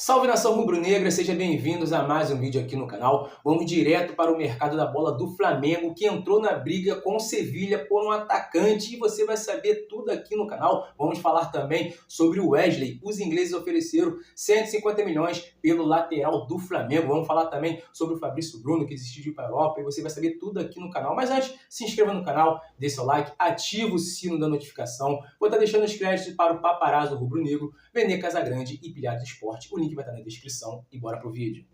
Salve nação rubro-negra, sejam bem-vindos a mais um vídeo aqui no canal. Vamos direto para o mercado da bola do Flamengo, que entrou na briga com o Sevilha por um atacante e você vai saber tudo aqui no canal. Vamos falar também sobre o Wesley. Os ingleses ofereceram 150 milhões pelo lateral do Flamengo. Vamos falar também sobre o Fabrício Bruno, que desistiu de ir para a Europa, e você vai saber tudo aqui no canal. Mas antes, se inscreva no canal, dê seu like, ativa o sino da notificação. Vou estar deixando os créditos para o paparazzo rubro-negro, Vene Casagrande e Pilhares Esporte. O link vai estar na descrição e bora pro vídeo.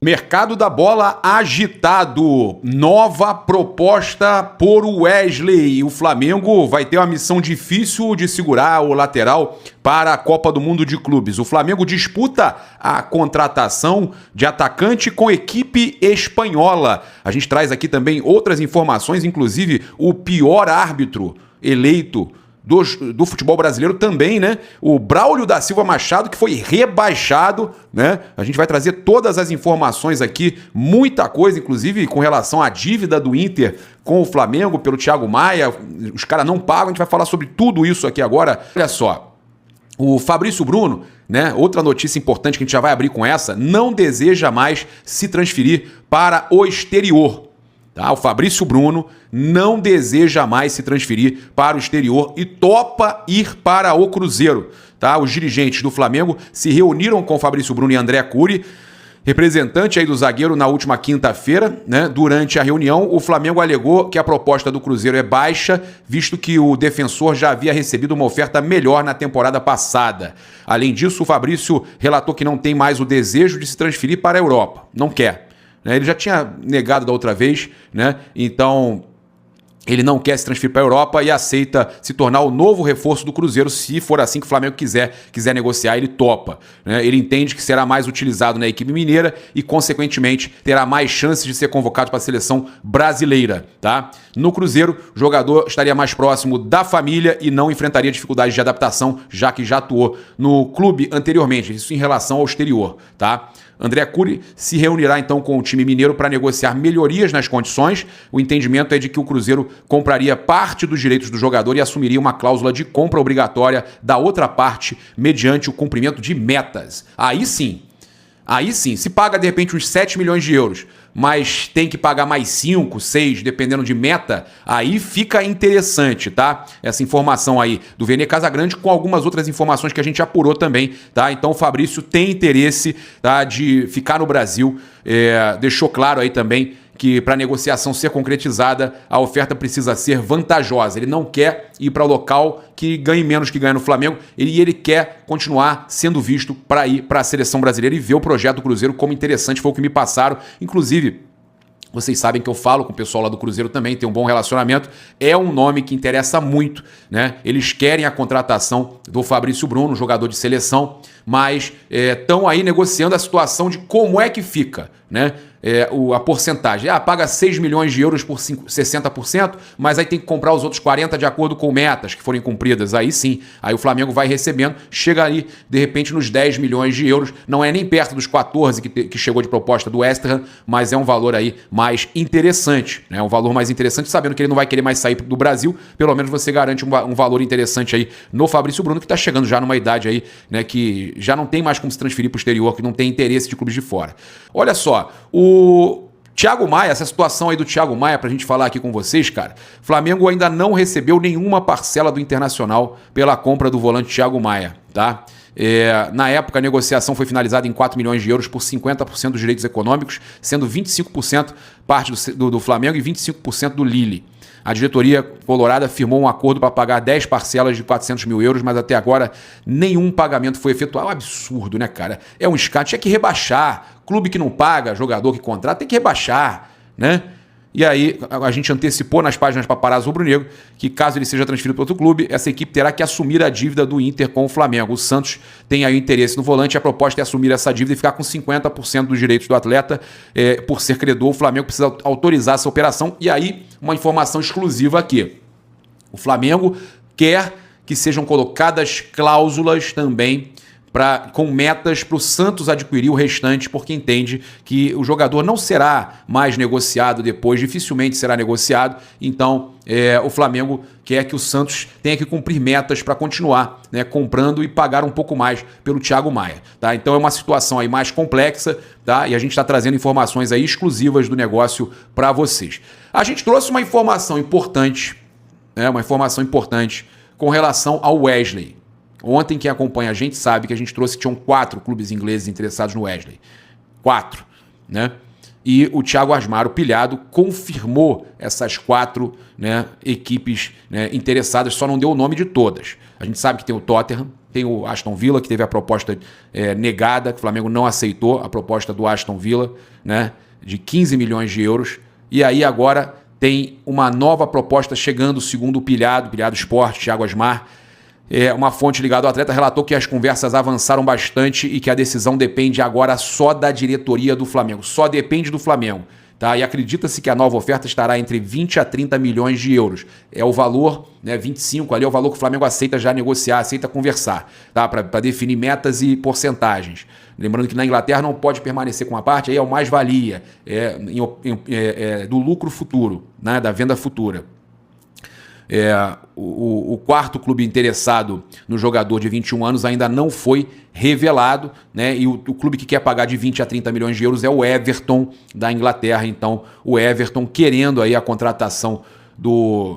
Mercado da bola agitado. Nova proposta por Wesley. O Flamengo vai ter uma missão difícil de segurar o lateral para a Copa do Mundo de Clubes. O Flamengo disputa a contratação de atacante com equipe espanhola. A gente traz aqui também outras informações, inclusive o pior árbitro eleito do futebol brasileiro também, né? O Braulio da Silva Machado, que foi rebaixado, né? A gente vai trazer todas as informações aqui, muita coisa, inclusive com relação à dívida do Inter com o Flamengo pelo Thiago Maia. Os caras não pagam, a gente vai falar sobre tudo isso aqui agora. Olha só, o Fabrício Bruno, né? Outra notícia importante que a gente já vai abrir com essa, não deseja mais se transferir para o exterior. Tá? O Fabrício Bruno não deseja mais se transferir para o exterior e topa ir para o Cruzeiro. Tá? Os dirigentes do Flamengo se reuniram com o Fabrício Bruno e André Cury, representante aí do zagueiro, na última quinta-feira, né? Durante a reunião, o Flamengo alegou que a proposta do Cruzeiro é baixa, visto que o defensor já havia recebido uma oferta melhor na temporada passada. Além disso, o Fabrício relatou que não tem mais o desejo de se transferir para a Europa. Não quer. Ele já tinha negado da outra vez, né? Então ele não quer se transferir para a Europa e aceita se tornar o novo reforço do Cruzeiro. Se for assim que o Flamengo quiser negociar, ele topa, né? Ele entende que será mais utilizado na equipe mineira e, consequentemente, terá mais chances de ser convocado para a seleção brasileira. Tá? No Cruzeiro, o jogador estaria mais próximo da família e não enfrentaria dificuldades de adaptação, já que já atuou no clube anteriormente, isso em relação ao exterior. Tá? André Cury se reunirá então com o time mineiro para negociar melhorias nas condições. O entendimento é de que o Cruzeiro compraria parte dos direitos do jogador e assumiria uma cláusula de compra obrigatória da outra parte mediante o cumprimento de metas. Aí sim, se paga de repente uns 7 milhões de euros, mas tem que pagar mais 5, 6, dependendo de meta, aí fica interessante, tá? Essa informação aí do Vene Casagrande com algumas outras informações que a gente apurou também, tá? Então o Fabrício tem interesse, tá, de ficar no Brasil, deixou claro aí também que para a negociação ser concretizada, a oferta precisa ser vantajosa. Ele não quer ir para o local que ganhe menos que ganha no Flamengo, ele quer continuar sendo visto para ir para a seleção brasileira e ver o projeto do Cruzeiro como interessante, foi o que me passaram. Inclusive, vocês sabem que eu falo com o pessoal lá do Cruzeiro também, tem um bom relacionamento, é um nome que interessa muito, né? Eles querem a contratação do Fabrício Bruno, jogador de seleção, mas estão aí negociando a situação de como é que fica, né? A porcentagem. Paga 6 milhões de euros por 60%, mas aí tem que comprar os outros 40% de acordo com metas que forem cumpridas. Aí sim, aí o Flamengo vai recebendo, chega aí, de repente, nos 10 milhões de euros. Não é nem perto dos 14 que chegou de proposta do West Ham, mas é um valor aí mais interessante, né? Um valor mais interessante, sabendo que ele não vai querer mais sair do Brasil, pelo menos você garante um valor interessante aí no Fabrício Bruno, que está chegando já numa idade aí, né, que já não tem mais como se transferir para o exterior, que não tem interesse de clubes de fora. Olha só, o Thiago Maia, essa situação aí do Thiago Maia, pra gente falar aqui com vocês, cara, Flamengo ainda não recebeu nenhuma parcela do Internacional pela compra do volante Thiago Maia, tá? Na época, a negociação foi finalizada em 4 milhões de euros por 50% dos direitos econômicos, sendo 25% parte do Flamengo e 25% do Lille. A diretoria colorada firmou um acordo para pagar 10 parcelas de 400 mil euros, mas até agora nenhum pagamento foi efetuado. É um absurdo, né, cara? É um escárnio. Tinha que rebaixar. Clube que não paga, jogador que contrata, tem que rebaixar, né? E aí a gente antecipou nas páginas Paparazzo Rubro-Negro que caso ele seja transferido para outro clube, essa equipe terá que assumir a dívida do Inter com o Flamengo. O Santos tem aí o interesse no volante, a proposta é assumir essa dívida e ficar com 50% dos direitos do atleta por ser credor. O Flamengo precisa autorizar essa operação. E aí, uma informação exclusiva aqui. O Flamengo quer que sejam colocadas cláusulas também com metas para o Santos adquirir o restante, porque entende que o jogador não será mais negociado depois, dificilmente será negociado. Então, o Flamengo quer que o Santos tenha que cumprir metas para continuar, né, comprando e pagar um pouco mais pelo Thiago Maia. Tá? Então é uma situação aí mais complexa, tá? E a gente está trazendo informações aí exclusivas do negócio para vocês. A gente trouxe uma informação importante, com relação ao Wesley. Ontem, quem acompanha a gente sabe que a gente trouxe que tinham 4 clubes ingleses interessados no Wesley. 4, né? E o Thiago Asmar, o pilhado, confirmou essas 4, né, equipes, né, interessadas, só não deu o nome de todas. A gente sabe que tem o Tottenham, tem o Aston Villa, que teve a proposta negada, que o Flamengo não aceitou a proposta do Aston Villa, né, de 15 milhões de euros. E aí agora tem uma nova proposta chegando, segundo o Pilhado Esporte, Thiago Asmar. Uma fonte ligada ao atleta relatou que as conversas avançaram bastante e que a decisão depende agora só da diretoria do Flamengo. Só depende do Flamengo. Tá? E acredita-se que a nova oferta estará entre 20 a 30 milhões de euros. É o valor, né, 25 ali é o valor que o Flamengo aceita já negociar, aceita conversar, tá? Para definir metas e porcentagens. Lembrando que na Inglaterra não pode permanecer com a parte, aí é o mais-valia, do lucro futuro, né, da venda futura. O quarto clube interessado no jogador de 21 anos ainda não foi revelado, né? E o clube que quer pagar de 20 a 30 milhões de euros é o Everton da Inglaterra. Então o Everton querendo aí a contratação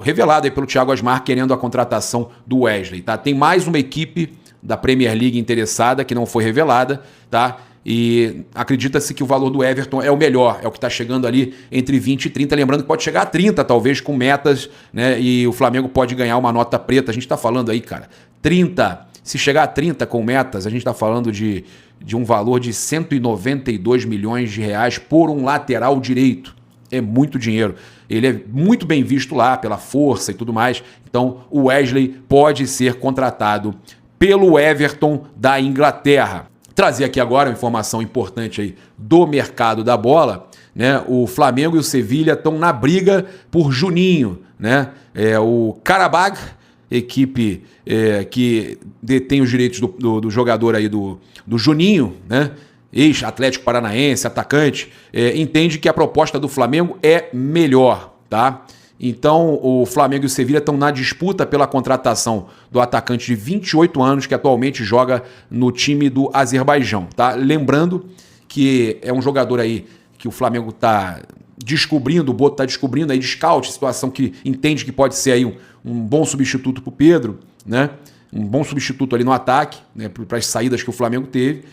revelado aí pelo Thiago Asmar, querendo a contratação do Wesley, tá? Tem mais uma equipe da Premier League interessada que não foi revelada, tá? E acredita-se que o valor do Everton é o melhor, é o que está chegando ali entre 20 e 30, lembrando que pode chegar a 30 talvez com metas, né? E o Flamengo pode ganhar uma nota preta, a gente está falando aí, cara, 30, se chegar a 30 com metas, a gente está falando de um valor de 192 milhões de reais por um lateral direito, é muito dinheiro, ele é muito bem visto lá pela força e tudo mais, então o Wesley pode ser contratado pelo Everton da Inglaterra. Trazer aqui agora uma informação importante aí do mercado da bola, né? O Flamengo e o Sevilha estão na briga por Juninho, né? O Qarabag, equipe que detém os direitos do jogador aí do Juninho, né? Ex-Atlético Paranaense, atacante, entende que a proposta do Flamengo é melhor, tá? Então, o Flamengo e o Sevilha estão na disputa pela contratação do atacante de 28 anos, que atualmente joga no time do Azerbaijão, tá? Lembrando que é um jogador aí que o Flamengo está descobrindo, o Boto está descobrindo aí de scout, situação que entende que pode ser aí um bom substituto para o Pedro, né? Um bom substituto ali no ataque, né? Para as saídas que o Flamengo teve.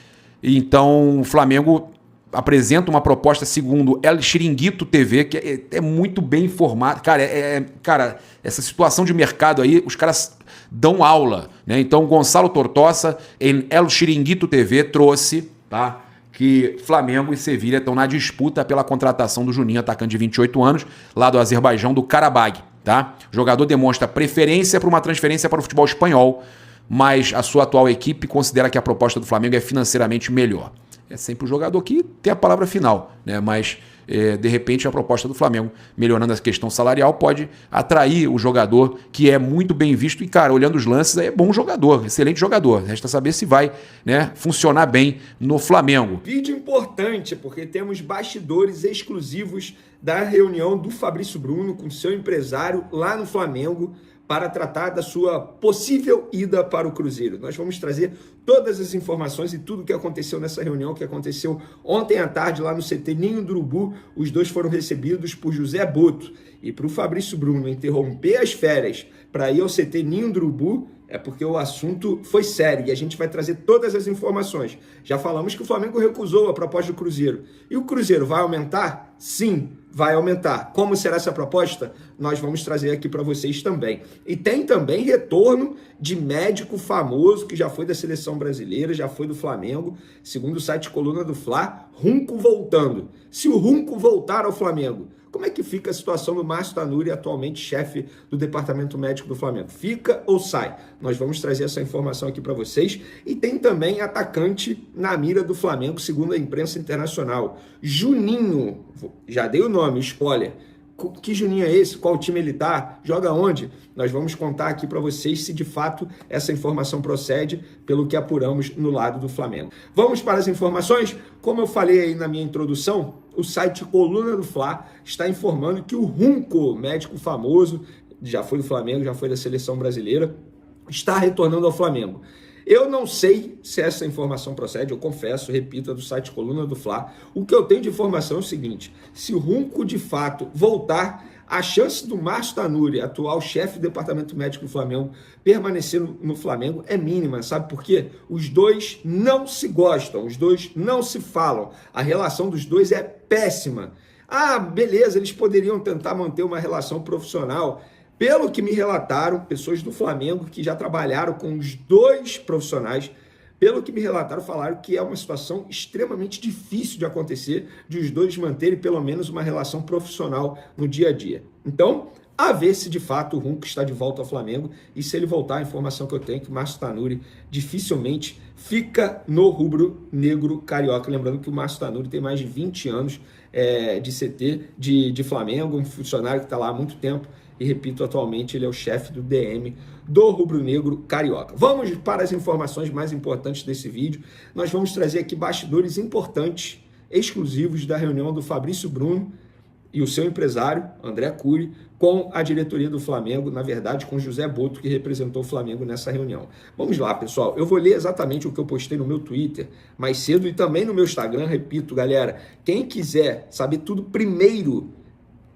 Então, o Flamengo apresenta uma proposta segundo El Chiringuito TV, que é muito bem informado. Cara, essa situação de mercado aí, os caras dão aula, né? Então, Gonçalo Tortosa, em El Chiringuito TV, trouxe, tá, que Flamengo e Sevilha estão na disputa pela contratação do Juninho, atacante de 28 anos, lá do Azerbaijão, do Qarabag, tá? O jogador demonstra preferência para uma transferência para o futebol espanhol, mas a sua atual equipe considera que a proposta do Flamengo é financeiramente melhor. É sempre o jogador que tem a palavra final, né? Mas de repente a proposta do Flamengo, melhorando a questão salarial, pode atrair o jogador, que é muito bem visto e, cara, olhando os lances, é bom jogador, excelente jogador. Resta saber se vai, né, funcionar bem no Flamengo. Vídeo importante, porque temos bastidores exclusivos da reunião do Fabrício Bruno com seu empresário lá no Flamengo, para tratar da sua possível ida para o Cruzeiro. Nós vamos trazer todas as informações e tudo o que aconteceu nessa reunião, que aconteceu ontem à tarde lá no CT Ninho do Urubu. Os dois foram recebidos por José Boto. E para o Fabrício Bruno interromper as férias para ir ao CT Ninho do Urubu, é porque o assunto foi sério e a gente vai trazer todas as informações. Já falamos que o Flamengo recusou a proposta do Cruzeiro. E o Cruzeiro vai aumentar? Sim, vai aumentar. Como será essa proposta? Nós vamos trazer aqui para vocês também. E tem também retorno de médico famoso que já foi da seleção brasileira, já foi do Flamengo. Segundo o site Coluna do Fla, Runco voltando. Se o Runco voltar ao Flamengo, como é que fica a situação do Márcio Tanuri, atualmente chefe do departamento médico do Flamengo? Fica ou sai? Nós vamos trazer essa informação aqui para vocês. E tem também atacante na mira do Flamengo, segundo a imprensa internacional. Juninho, já dei o nome, spoiler, Que Juninho é esse? Qual time ele tá? Joga onde? Nós vamos contar aqui para vocês se de fato essa informação procede pelo que apuramos no lado do Flamengo. Vamos para as informações? Como eu falei aí na minha introdução, o site Coluna do Fla está informando que o Runco, médico famoso, já foi do Flamengo, já foi da seleção brasileira, está retornando ao Flamengo. Eu não sei se essa informação procede, eu confesso, repito, é do site Coluna do Fla. O que eu tenho de informação é o seguinte: se o Runco de fato voltar, a chance do Márcio Tanuri, atual chefe do departamento médico do Flamengo, permanecer no Flamengo é mínima. Sabe por quê? Os dois não se gostam, os dois não se falam. A relação dos dois é péssima. Ah, beleza, eles poderiam tentar manter uma relação profissional. Pelo que me relataram, pessoas do Flamengo que já trabalharam com os dois profissionais, pelo que me relataram, falaram que é uma situação extremamente difícil de acontecer, de os dois manterem pelo menos uma relação profissional no dia a dia. Então, a ver se de fato o Runco está de volta ao Flamengo, e se ele voltar, a informação que eu tenho é que o Márcio Tanuri dificilmente fica no rubro-negro carioca. Lembrando que o Márcio Tanuri tem mais de 20 anos de CT de Flamengo, um funcionário que está lá há muito tempo. E repito, atualmente ele é o chefe do DM do rubro-negro carioca. Vamos para as informações mais importantes desse vídeo. Nós vamos trazer aqui bastidores importantes, exclusivos da reunião do Fabrício Bruno e o seu empresário, André Cury, com a diretoria do Flamengo, na verdade com José Boto, que representou o Flamengo nessa reunião. Vamos lá, pessoal. Eu vou ler exatamente o que eu postei no meu Twitter mais cedo e também no meu Instagram. Repito, galera, quem quiser saber tudo primeiro,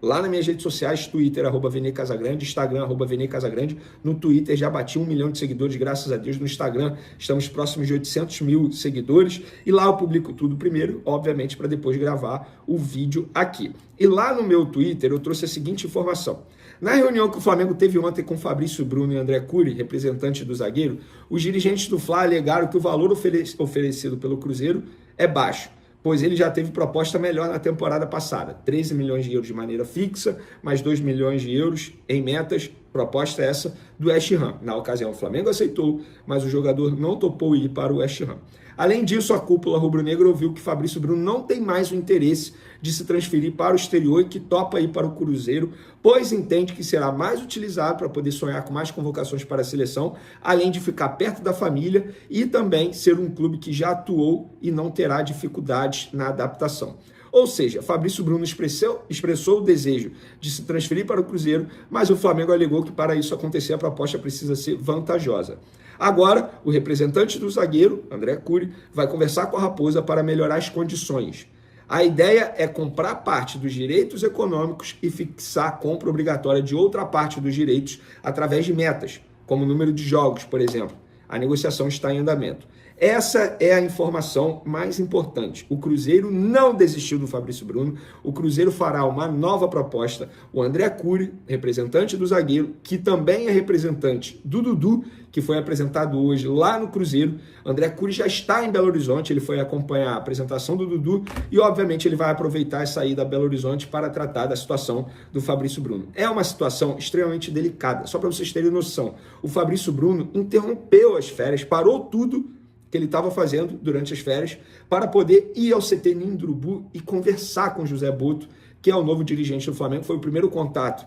lá nas minhas redes sociais, Twitter, @VeneCasagrande, Instagram, @VeneCasagrande. No Twitter já bati 1 milhão de seguidores, graças a Deus. No Instagram estamos próximos de 800 mil seguidores. E lá eu publico tudo primeiro, obviamente, para depois gravar o vídeo aqui. E lá no meu Twitter eu trouxe a seguinte informação. Na reunião que o Flamengo teve ontem com Fabrício Bruno e André Cury, representante do zagueiro, os dirigentes do Fla alegaram que o valor oferecido pelo Cruzeiro é baixo, pois ele já teve proposta melhor na temporada passada. 13 milhões de euros de maneira fixa, mais 2 milhões de euros em metas, proposta essa do West Ham. Na ocasião, o Flamengo aceitou, mas o jogador não topou ir para o West Ham. Além disso, a cúpula rubro-negra ouviu que Fabrício Bruno não tem mais o interesse de se transferir para o exterior e que topa ir para o Cruzeiro, pois entende que será mais utilizado para poder sonhar com mais convocações para a seleção, além de ficar perto da família e também ser um clube que já atuou e não terá dificuldades na adaptação. Ou seja, Fabrício Bruno expressou o desejo de se transferir para o Cruzeiro, mas o Flamengo alegou que para isso acontecer a proposta precisa ser vantajosa. Agora, o representante do zagueiro, André Cury, vai conversar com a Raposa para melhorar as condições. A ideia é comprar parte dos direitos econômicos e fixar a compra obrigatória de outra parte dos direitos através de metas, como o número de jogos, por exemplo. A negociação está em andamento. Essa é a informação mais importante. O Cruzeiro não desistiu do Fabrício Bruno. O Cruzeiro fará uma nova proposta. O André Cury, representante do zagueiro, que também é representante do Dudu, que foi apresentado hoje lá no Cruzeiro. André Cury já está em Belo Horizonte, ele foi acompanhar a apresentação do Dudu e, obviamente, ele vai aproveitar essa ida a Belo Horizonte para tratar da situação do Fabrício Bruno. É uma situação extremamente delicada. Só para vocês terem noção, o Fabrício Bruno interrompeu as férias, parou tudo que ele estava fazendo durante as férias para poder ir ao CT Ninho do Urubu e conversar com José Boto, que é o novo dirigente do Flamengo. Foi o primeiro contato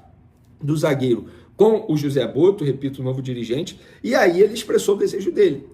do zagueiro com o José Boto, repito, o novo dirigente, e aí ele expressou o desejo dele.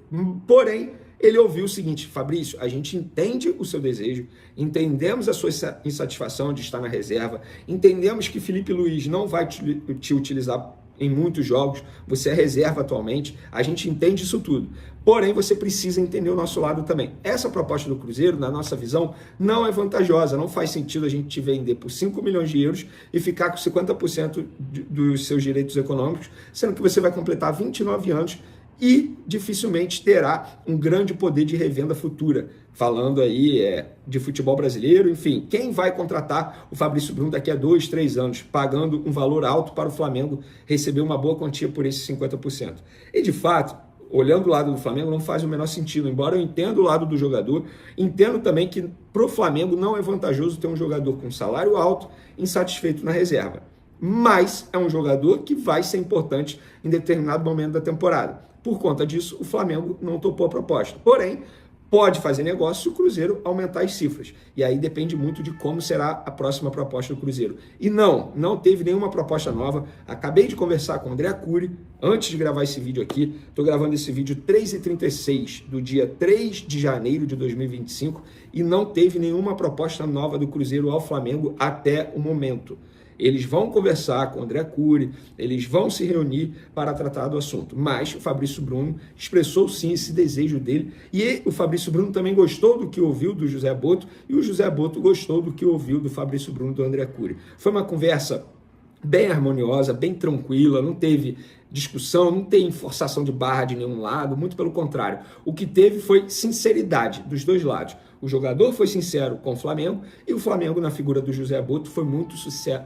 Porém, ele ouviu o seguinte: Fabrício, a gente entende o seu desejo, entendemos a sua insatisfação de estar na reserva, entendemos que Felipe Luiz não vai te utilizar em muitos jogos, você é reserva atualmente, a gente entende isso tudo. Porém, você precisa entender o nosso lado também. Essa proposta do Cruzeiro, na nossa visão, não é vantajosa. Não faz sentido a gente te vender por 5 milhões de euros e ficar com 50% dos seus direitos econômicos, sendo que você vai completar 29 anos e dificilmente terá um grande poder de revenda futura. Falando aí de futebol brasileiro, enfim, quem vai contratar o Fabrício Bruno daqui a 2, 3 anos, pagando um valor alto para o Flamengo receber uma boa quantia por esses 50%? E de fato, olhando o lado do Flamengo, não faz o menor sentido. Embora eu entenda o lado do jogador, entendo também que para o Flamengo não é vantajoso ter um jogador com salário alto, insatisfeito na reserva. Mas é um jogador que vai ser importante em determinado momento da temporada. Por conta disso, o Flamengo não topou a proposta. Porém, pode fazer negócio se o Cruzeiro aumentar as cifras. E aí depende muito de como será a próxima proposta do Cruzeiro. E não teve nenhuma proposta nova. Acabei de conversar com o André Cury, antes de gravar esse vídeo aqui. Estou gravando esse vídeo 3h36 do dia 3 de janeiro de 2025 e não teve nenhuma proposta nova do Cruzeiro ao Flamengo até o momento. Eles vão conversar com o André Cury, eles vão se reunir para tratar do assunto. Mas o Fabrício Bruno expressou sim esse desejo dele. E o Fabrício Bruno também gostou do que ouviu do José Boto. E o José Boto gostou do que ouviu do Fabrício Bruno e do André Cury. Foi uma conversa bem harmoniosa, bem tranquila, não teve discussão, não tem forçação de barra de nenhum lado, muito pelo contrário. O que teve foi sinceridade dos dois lados. O jogador foi sincero com o Flamengo e o Flamengo, na figura do José Boto, foi muito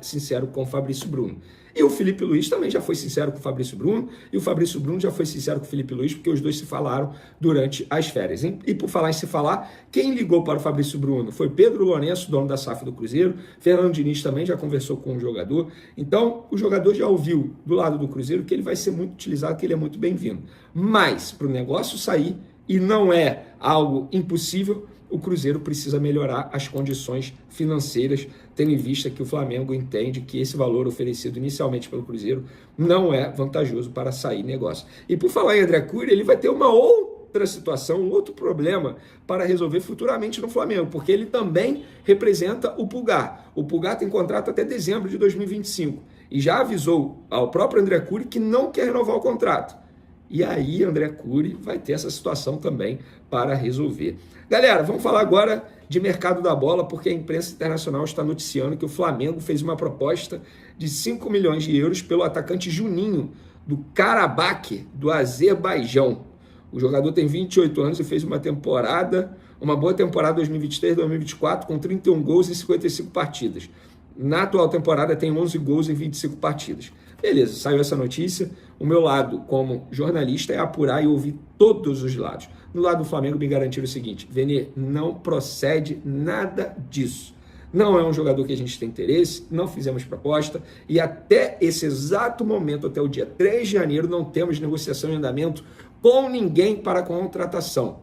sincero com o Fabrício Bruno. E o Felipe Luiz também já foi sincero com o Fabrício Bruno e o Fabrício Bruno já foi sincero com o Felipe Luiz, porque os dois se falaram durante as férias. E por falar em se falar, quem ligou para o Fabrício Bruno foi Pedro Lourenço, dono da SAF do Cruzeiro. Fernando Diniz também já conversou com o jogador. Então, o jogador já ouviu do lado do Cruzeiro que ele vai ser muito utilizado, que ele é muito bem-vindo. Mas, para o negócio sair, e não é algo impossível, o Cruzeiro precisa melhorar as condições financeiras, tendo em vista que o Flamengo entende que esse valor oferecido inicialmente pelo Cruzeiro não é vantajoso para sair negócio. E por falar em André Cury, ele vai ter uma outra situação, um outro problema para resolver futuramente no Flamengo, porque ele também representa o Pulgar. O Pulgar tem contrato até dezembro de 2025 e já avisou ao próprio André Cury que não quer renovar o contrato. E aí André Cury vai ter essa situação também para resolver. Galera, vamos falar agora de mercado da bola, porque a imprensa internacional está noticiando que o Flamengo fez uma proposta de 5 milhões de euros pelo atacante Juninho, do Karabakh, do Azerbaijão. O jogador tem 28 anos e fez uma boa temporada 2023-2024, com 31 gols em 55 partidas. Na atual temporada tem 11 gols em 25 partidas. Beleza, saiu essa notícia. O meu lado, como jornalista, é apurar e ouvir todos os lados. No lado do Flamengo, me garantir o seguinte: Vene, não procede nada disso. Não é um jogador que a gente tem interesse, não fizemos proposta e até esse exato momento, até o dia 3 de janeiro, não temos negociação em andamento com ninguém para contratação.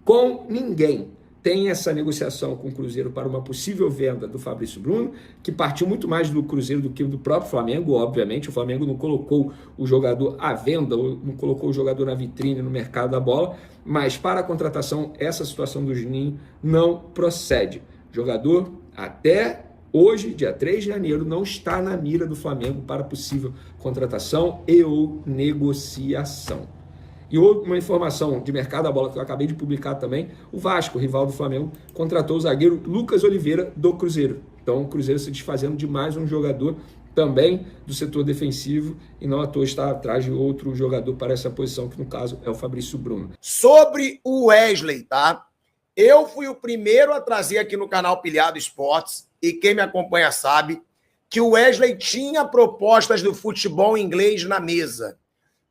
Com ninguém. Tem essa negociação com o Cruzeiro para uma possível venda do Fabrício Bruno, que partiu muito mais do Cruzeiro do que do próprio Flamengo, obviamente. O Flamengo não colocou o jogador à venda, não colocou o jogador na vitrine, no mercado da bola, mas para a contratação, essa situação do Juninho não procede. O jogador, até hoje, dia 3 de janeiro, não está na mira do Flamengo para possível contratação e ou negociação. E uma informação de mercado da bola que eu acabei de publicar também: o Vasco, rival do Flamengo, contratou o zagueiro Lucas Oliveira do Cruzeiro. Então o Cruzeiro se desfazendo de mais um jogador também do setor defensivo e não à toa está atrás de outro jogador para essa posição, que no caso é o Fabrício Bruno. Sobre o Wesley, tá? Eu fui o primeiro a trazer aqui no canal Pilhado Esportes, e quem me acompanha sabe que o Wesley tinha propostas do futebol inglês na mesa.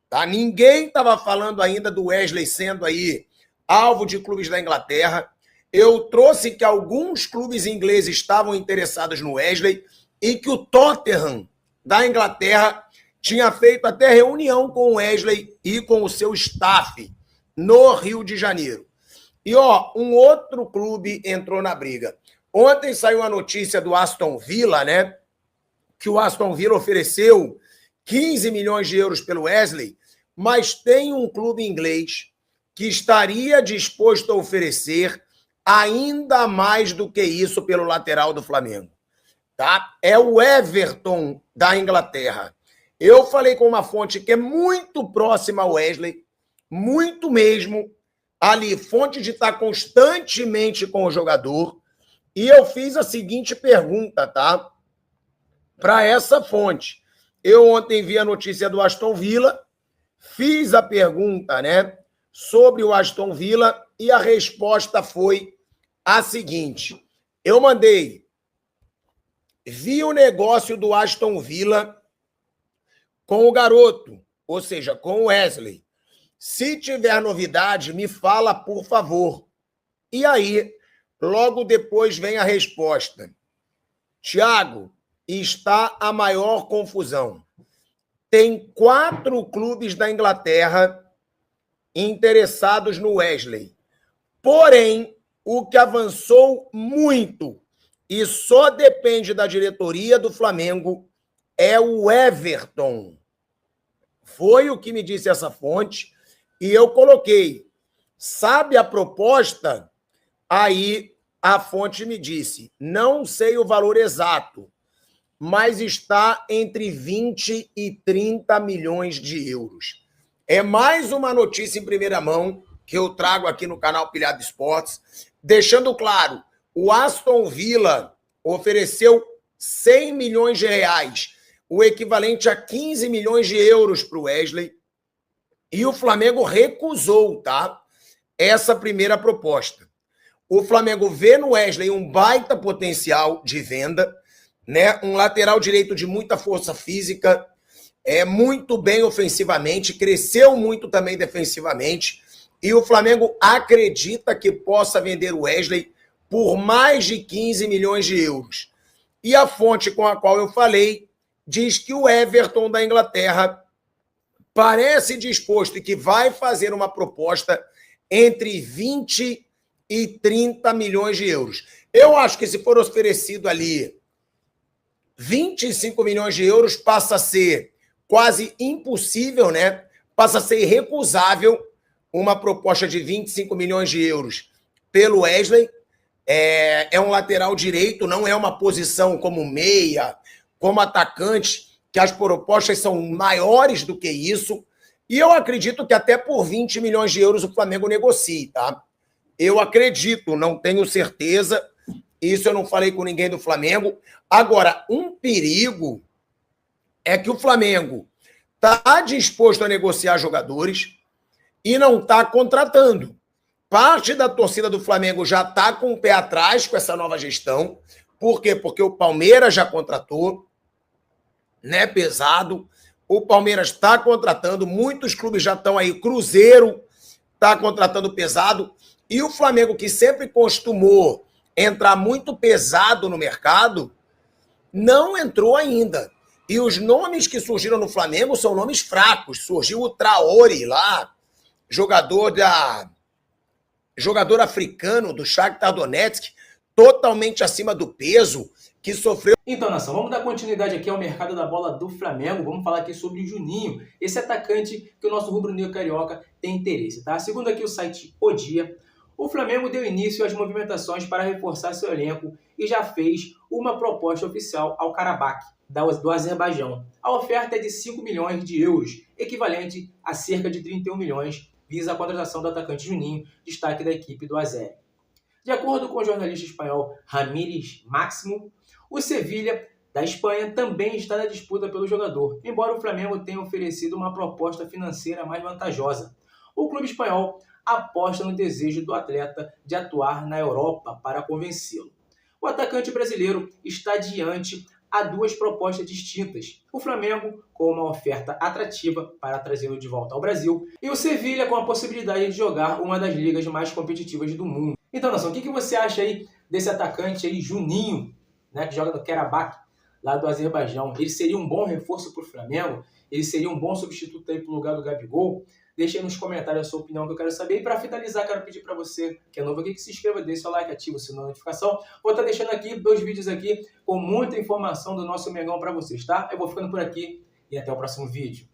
Tá? Ninguém estava falando ainda do Wesley sendo aí alvo de clubes da Inglaterra. Eu trouxe que alguns clubes ingleses estavam interessados no Wesley e que o Tottenham da Inglaterra tinha feito até reunião com o Wesley e com o seu staff no Rio de Janeiro. E um outro clube entrou na briga. Ontem saiu a notícia do Aston Villa, né? Que o Aston Villa ofereceu 15 milhões de euros pelo Wesley, mas tem um clube inglês que estaria disposto a oferecer ainda mais do que isso pelo lateral do Flamengo. Tá? É o Everton da Inglaterra. Eu falei com uma fonte que é muito próxima ao Wesley, muito mesmo, ali, fonte de estar constantemente com o jogador, e eu fiz a seguinte pergunta, tá? Para essa fonte. Eu ontem vi a notícia do Aston Villa, fiz a pergunta, né, sobre o Aston Villa e a resposta foi a seguinte: eu vi o negócio do Aston Villa com o garoto, ou seja, com o Wesley. Se tiver novidade, me fala, por favor. E aí, logo depois vem a resposta: Thiago, está a maior confusão. Tem 4 clubes da Inglaterra interessados no Wesley. Porém, o que avançou muito e só depende da diretoria do Flamengo é o Everton. Foi o que me disse essa fonte e eu coloquei. Sabe a proposta? Aí a fonte me disse, não sei o valor exato, mas está entre 20 e 30 milhões de euros. É mais uma notícia em primeira mão que eu trago aqui no canal Pilhado Esportes, deixando claro, o Aston Villa ofereceu 100 milhões de reais, o equivalente a 15 milhões de euros para o Wesley, e o Flamengo recusou, tá? Essa primeira proposta. O Flamengo vê no Wesley um baita potencial de venda, né? Um lateral direito de muita força física, muito bem ofensivamente, cresceu muito também defensivamente, e o Flamengo acredita que possa vender o Wesley por mais de 15 milhões de euros. E a fonte com a qual eu falei diz que o Everton da Inglaterra parece disposto e que vai fazer uma proposta entre 20 e 30 milhões de euros. Eu acho que se for oferecido ali 25 milhões de euros, passa a ser quase impossível, né? Passa a ser irrecusável uma proposta de 25 milhões de euros pelo Wesley. É um lateral direito, não é uma posição como meia, como atacante, que as propostas são maiores do que isso. E eu acredito que até por 20 milhões de euros o Flamengo negocie, tá? Eu acredito, não tenho certeza. Isso eu não falei com ninguém do Flamengo. Agora, um perigo é que o Flamengo está disposto a negociar jogadores e não está contratando. Parte da torcida do Flamengo já está com o pé atrás com essa nova gestão. Por quê? Porque o Palmeiras já contratou, né, pesado. O Palmeiras está contratando, muitos clubes já estão aí. Cruzeiro está contratando pesado. E o Flamengo, que sempre costumou entrar muito pesado no mercado, não entrou ainda. E os nomes que surgiram no Flamengo são nomes fracos. Surgiu o Traoré lá, jogador africano do Shakhtar Donetsk, totalmente acima do peso, que sofreu. Então, nação, vamos dar continuidade aqui ao mercado da bola do Flamengo. Vamos falar aqui sobre o Juninho, esse atacante que o nosso rubro-negro carioca tem interesse, tá? Segundo aqui o site O Dia, o Flamengo deu início às movimentações para reforçar seu elenco e já fez uma proposta oficial ao Karabakh, do Azerbaijão. A oferta é de 5 milhões de euros, equivalente a cerca de 31 milhões, visa a contratação do atacante Juninho, destaque da equipe do Azeri. De acordo com o jornalista espanhol Ramírez Máximo, o Sevilha da Espanha também está na disputa pelo jogador, embora o Flamengo tenha oferecido uma proposta financeira mais vantajosa. O clube espanhol aposta no desejo do atleta de atuar na Europa para convencê-lo. O atacante brasileiro está diante a duas propostas distintas. O Flamengo com uma oferta atrativa para trazê-lo de volta ao Brasil e o Sevilha com a possibilidade de jogar uma das ligas mais competitivas do mundo. Então, nação, o que você acha aí desse atacante aí, Juninho, né, que joga no Karabakh, lá do Azerbaijão? Ele seria um bom reforço para o Flamengo? Ele seria um bom substituto aí para o lugar do Gabigol? Deixa aí nos comentários a sua opinião que eu quero saber. E para finalizar, quero pedir para você que é novo aqui que se inscreva, dê seu like, ative o sininho da notificação. Vou estar deixando aqui 2 vídeos aqui com muita informação do nosso Mengão para vocês, tá? Eu vou ficando por aqui e até o próximo vídeo.